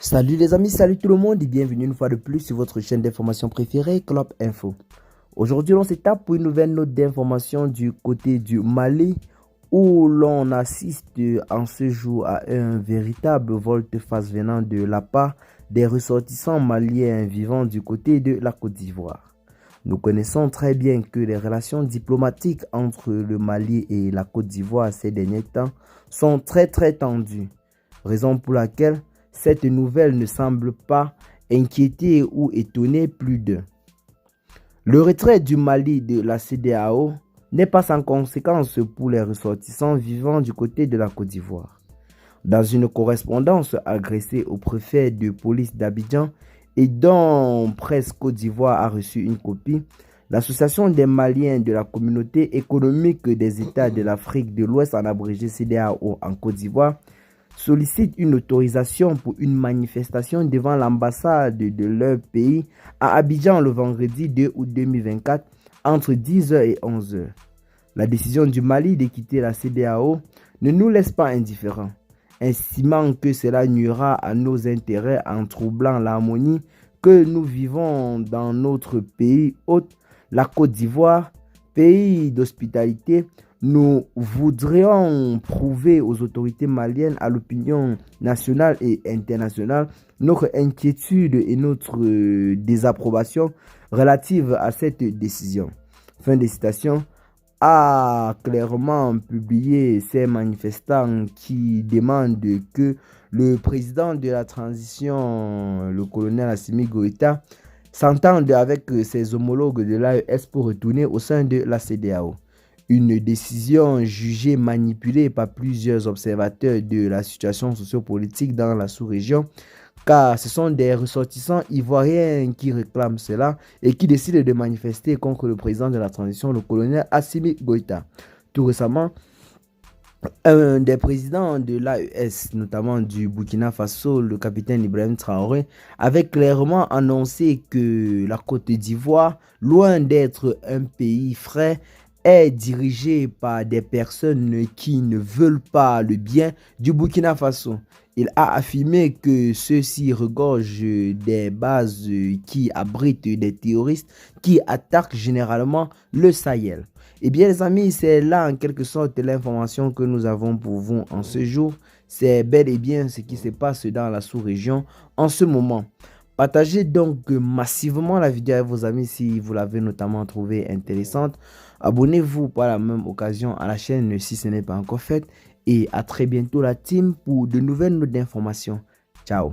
Salut les amis, salut tout le monde et bienvenue une fois de plus sur votre chaîne d'information préférée, Club Info. Aujourd'hui, on s'étape pour une nouvelle note d'information du côté du Mali où l'on assiste en ce jour à un véritable volte-face venant de la part des ressortissants maliens vivant du côté de la Côte d'Ivoire. Nous connaissons très bien que les relations diplomatiques entre le Mali et la Côte d'Ivoire ces derniers temps sont très tendues, raison pour laquelle cette nouvelle ne semble pas inquiéter ou étonner plus d'un. Le retrait du Mali de la CEDEAO n'est pas sans conséquence pour les ressortissants vivant du côté de la Côte d'Ivoire. Dans une correspondance adressée au préfet de police d'Abidjan et dont Presse Côte d'Ivoire a reçu une copie, l'Association des Maliens de la Communauté économique des États de l'Afrique de l'Ouest, en abrégé CEDEAO en Côte d'Ivoire, sollicite une autorisation pour une manifestation devant l'ambassade de leur pays à Abidjan le vendredi 2 août 2024 entre 10h et 11h. La décision du Mali de quitter la CEDEAO ne nous laisse pas indifférents, estimant que cela nuira à nos intérêts en troublant l'harmonie que nous vivons dans notre pays hôte, la Côte d'Ivoire, pays d'hospitalité. Nous voudrions prouver aux autorités maliennes, à l'opinion nationale et internationale, notre inquiétude et notre désapprobation relative à cette décision. Fin de citation. A clairement publié ces manifestants qui demandent que le président de la transition, le colonel Assimi Goïta, s'entende avec ses homologues de l'AES pour retourner au sein de la CEDEAO. Une décision jugée manipulée par plusieurs observateurs de la situation sociopolitique dans la sous-région, car ce sont des ressortissants ivoiriens qui réclament cela et qui décident de manifester contre le président de la transition, le colonel Assimi Goïta. Tout récemment, un des présidents de l'AES, notamment du Burkina Faso, le capitaine Ibrahim Traoré, avait clairement annoncé que la Côte d'Ivoire, loin d'être un pays frais, est dirigé par des personnes qui ne veulent pas le bien du Burkina Faso. Il a affirmé que ceux-ci regorgent des bases qui abritent des terroristes qui attaquent généralement le Sahel. Eh bien les amis, c'est là en quelque sorte l'information que nous avons pour vous en ce jour. C'est bel et bien ce qui se passe dans la sous-région en ce moment. Partagez donc massivement la vidéo avec vos amis si vous l'avez notamment trouvée intéressante. Abonnez-vous par la même occasion à la chaîne si ce n'est pas encore fait. Et à très bientôt la team pour de nouvelles notes d'informations. Ciao.